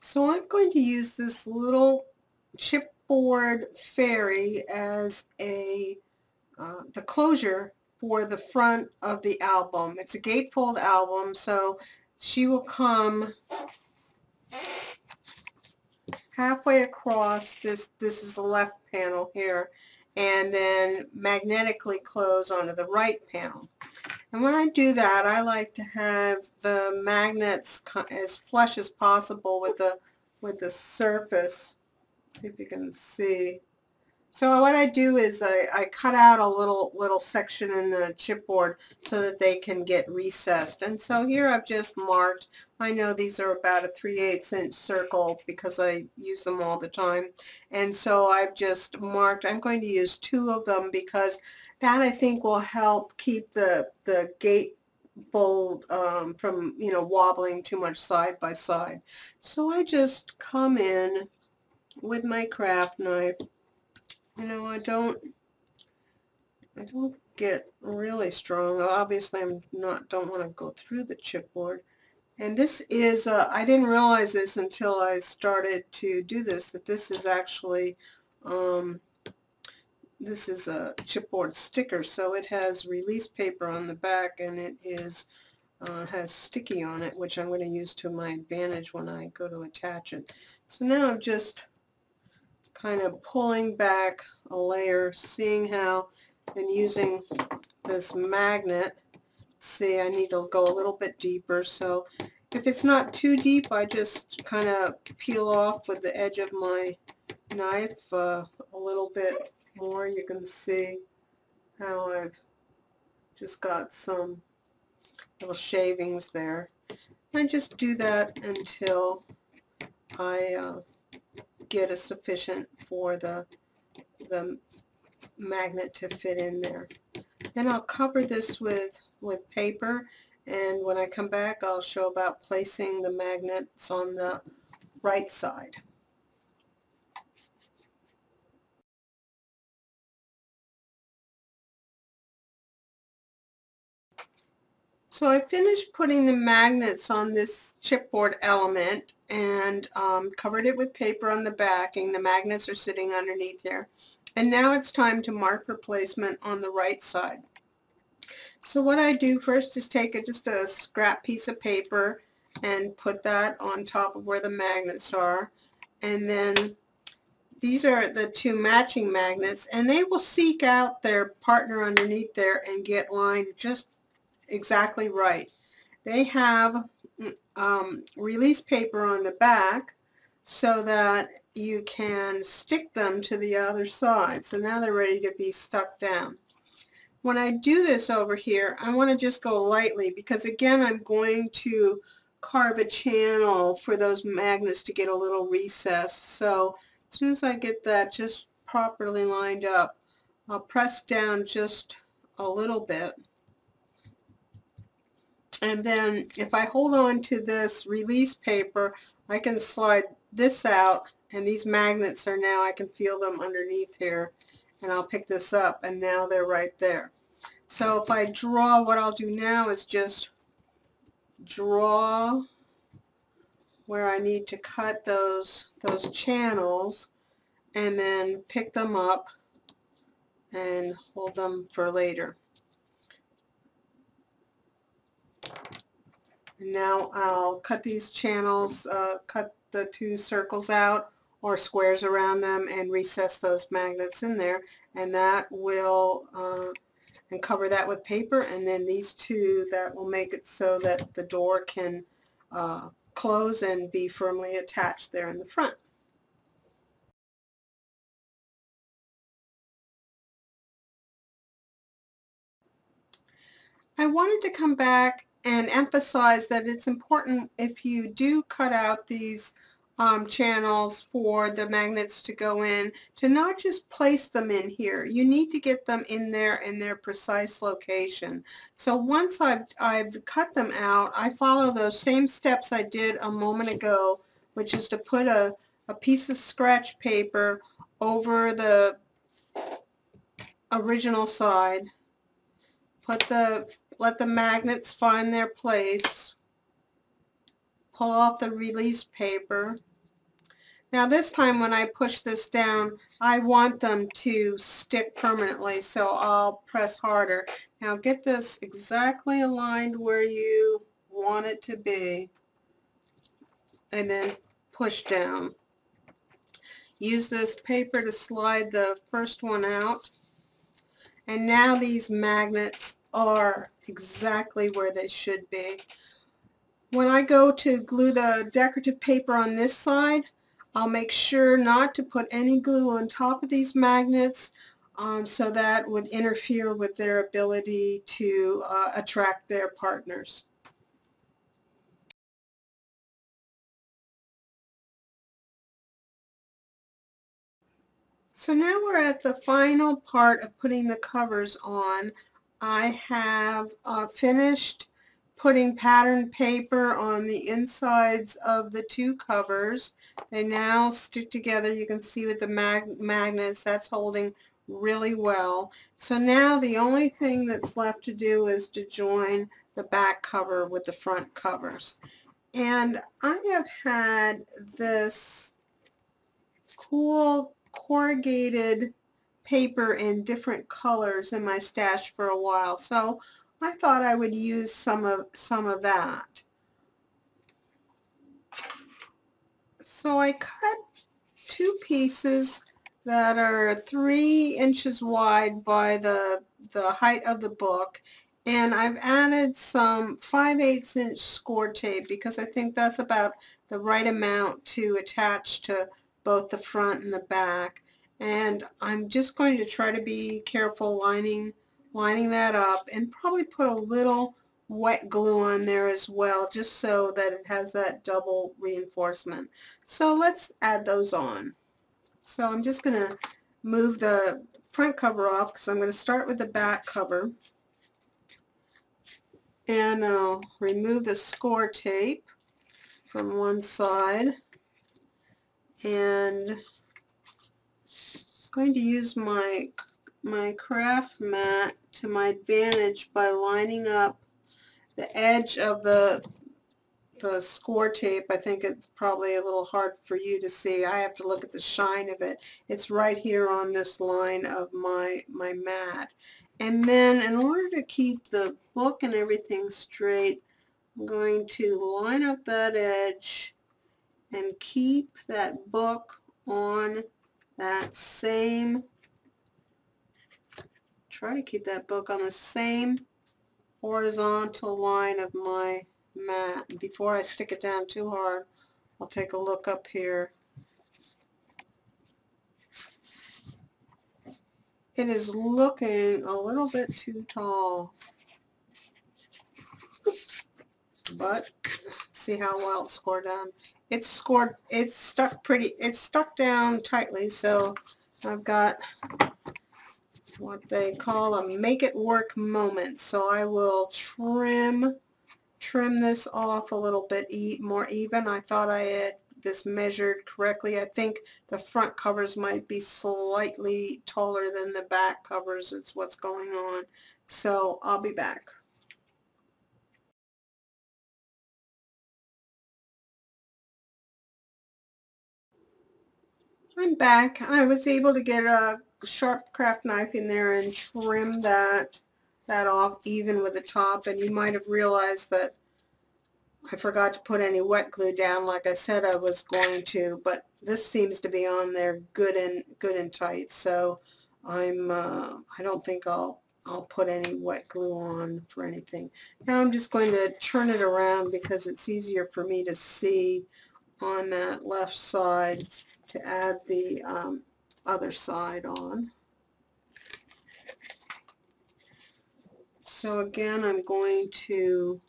So I'm going to use this little chipboard fairy as the closure for the front of the album. It's a gatefold album, so she will come halfway across. This is the left panel here, and then magnetically close onto the right panel. And when I do that, I like to have the magnets as flush as possible with the surface. See if you can see. So what I do is I cut out a little section in the chipboard so that they can get recessed. And so here I've just marked. I know these are about a 3/8 inch circle because I use them all the time. And so I've just marked. I'm going to use 2 of them because that I think will help keep the gate fold from wobbling too much side by side. So I just come in with my craft knife. I don't get really strong. Obviously, don't want to go through the chipboard. And this is, I didn't realize this until I started to do this, that this is actually, this is a chipboard sticker. So it has release paper on the back, and it is has sticky on it, which I'm going to use to my advantage when I go to attach it. So now I'm just kind of pulling back a layer, seeing how, and using this magnet. See, I need to go a little bit deeper, so if it's not too deep, I just kind of peel off with the edge of my knife a little bit more. You can see how I've just got some little shavings there. I just do that until I get a sufficient for the magnet to fit in there. Then I'll cover this with paper, and when I come back I'll show about placing the magnets on the right side. So I finished putting the magnets on this chipboard element and covered it with paper on the backing. The magnets are sitting underneath there. And now it's time to mark for placement on the right side. So what I do first is take just a scrap piece of paper and put that on top of where the magnets are. And then these are the 2 matching magnets, and they will seek out their partner underneath there and get lined just exactly right. They have release paper on the back so that you can stick them to the other side. So now they're ready to be stuck down. When I do this over here, I want to just go lightly because again I'm going to carve a channel for those magnets to get a little recessed. So as soon as I get that just properly lined up, I'll press down just a little bit. And then if I hold on to this release paper, I can slide this out, and these magnets are now, I can feel them underneath here, and I'll pick this up, and now they're right there. So if I draw, what I'll do now is just draw where I need to cut those channels, and then pick them up and hold them for later. Now I'll cut these channels, cut the 2 circles out or squares around them, and recess those magnets in there, and that will and cover that with paper. And then these 2, that will make it so that the door can close and be firmly attached there in the front. I wanted to come back and emphasize that it's important, if you do cut out these channels for the magnets to go in, to not just place them in here. You need to get them in there in their precise location. So once I've cut them out, I follow those same steps I did a moment ago, which is to put a piece of scratch paper over the original side, let the magnets find their place, pull off the release paper, Now this time when I push this down, I want them to stick permanently, so I'll press harder. Now get this exactly aligned where you want it to be, and then push down. Use this paper to slide the first one out, and now these magnets are exactly where they should be. When I go to glue the decorative paper on this side, I'll make sure not to put any glue on top of these magnets, so that would interfere with their ability to attract their partners. So now we're at the final part of putting the covers on. I have finished putting pattern paper on the insides of the two covers. They now stick together. You can see with the magnets, that's holding really well. So now the only thing that's left to do is to join the back cover with the front covers. And I have had this cool corrugated paper in different colors in my stash for a while, so I thought I would use some of that. So I cut two pieces that are 3 inches wide by the height of the book, and I've added some 5/8 inch score tape because I think that's about the right amount to attach to both the front and the back. And I'm just going to try to be careful lining that up, and probably put a little wet glue on there as well, just so that it has that double reinforcement. So let's add those on. So I'm just going to move the front cover off because I'm going to start with the back cover. And I'll remove the score tape from one side. And I'm going to use my craft mat to my advantage by lining up the edge of the score tape. I think it's probably a little hard for you to see. I have to look at the shine of it. It's right here on this line of my mat. And then in order to keep the book and everything straight, I'm going to line up that edge and keep that book on that same, try to keep that book on the same horizontal line of my mat. Before I stick it down too hard, I'll take a look up here. It is looking a little bit too tall, but see how well it's scored down. It's stuck down tightly, so I've got what they call a make it work moment. So I will trim this off a little bit more even. I thought I had this measured correctly. I think the front covers might be slightly taller than the back covers. It's what's going on. So I'll be back. I'm back. I was able to get a sharp craft knife in there and trim that off even with the top, and you might have realized that I forgot to put any wet glue down like I said I was going to, but this seems to be on there good and tight, so I don't think I'll put any wet glue on for anything. Now I'm just going to turn it around because it's easier for me to see on that left side to add the other side on. So again, I'm going to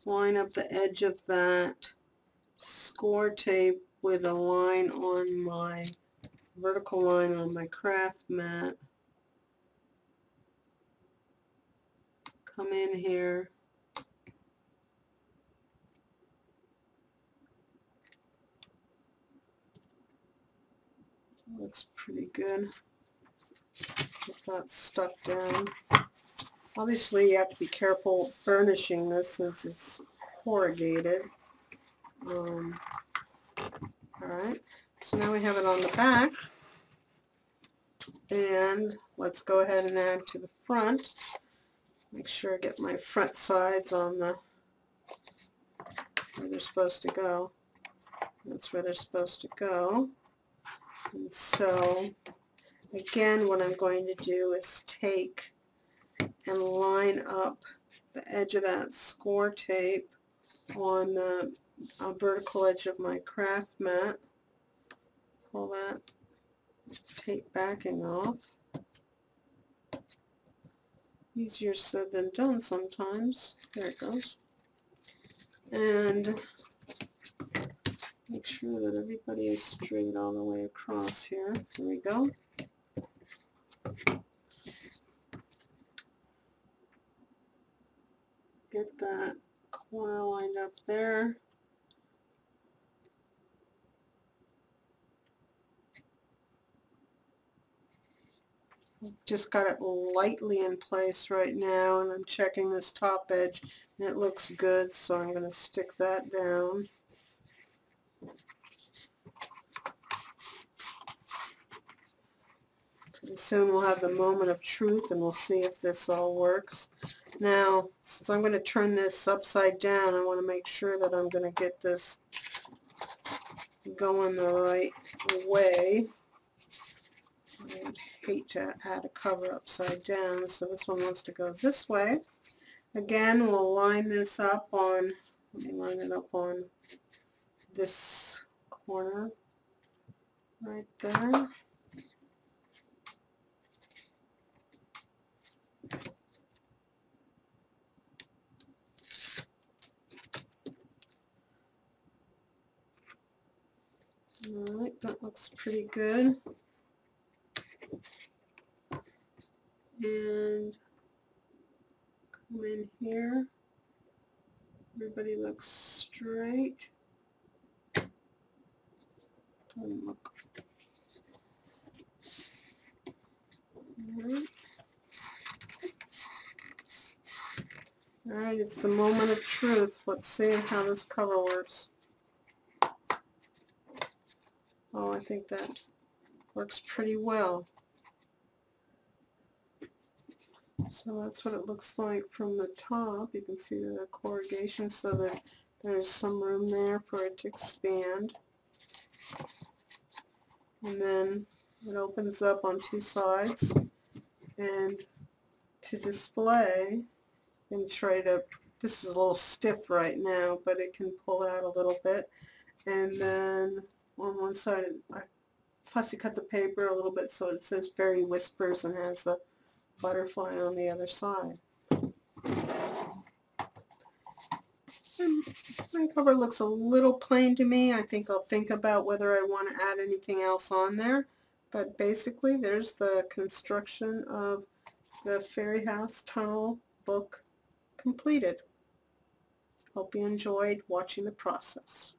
line up the edge of that score tape with a line on my vertical line on my craft mat. Come in here. Looks pretty good. Get that stuck down. Obviously you have to be careful burnishing this since it's corrugated. Alright, So now we have it on the back, and let's go ahead and add to the front. Make sure I get my front sides on the where they're supposed to go. That's where they're supposed to go. And so again, what I'm going to do is take and line up the edge of that score tape on the vertical edge of my craft mat. Pull that tape backing off. Easier said than done sometimes. There it goes. And make sure that everybody is straight all the way across here. There we go. Get that corner lined up there. Just got it lightly in place right now, and I'm checking this top edge, and it looks good, so I'm going to stick that down. Pretty soon we'll have the moment of truth, and we'll see if this all works. Now, since I'm going to turn this upside down, I want to make sure that I'm going to get this going the right way. I'd hate to add a cover upside down, so this one wants to go this way. Again, we'll line this up on, let me line it up on this corner right there. Alright, that looks pretty good. And come in here. Everybody looks straight. Doesn't look. Alright, it's the moment of truth. Let's see how this cover works. Oh, I think that works pretty well. So that's what it looks like from the top. You can see the corrugation so that there's some room there for it to expand. And then it opens up on two sides. And to display, and try to, this is a little stiff right now, but it can pull out a little bit. And then on one side, I fussy cut the paper a little bit so it says Fairy Whispers and has the butterfly on the other side. And my cover looks a little plain to me. I think I'll think about whether I want to add anything else on there. But basically, there's the construction of the Fairy House Tunnel book completed. Hope you enjoyed watching the process.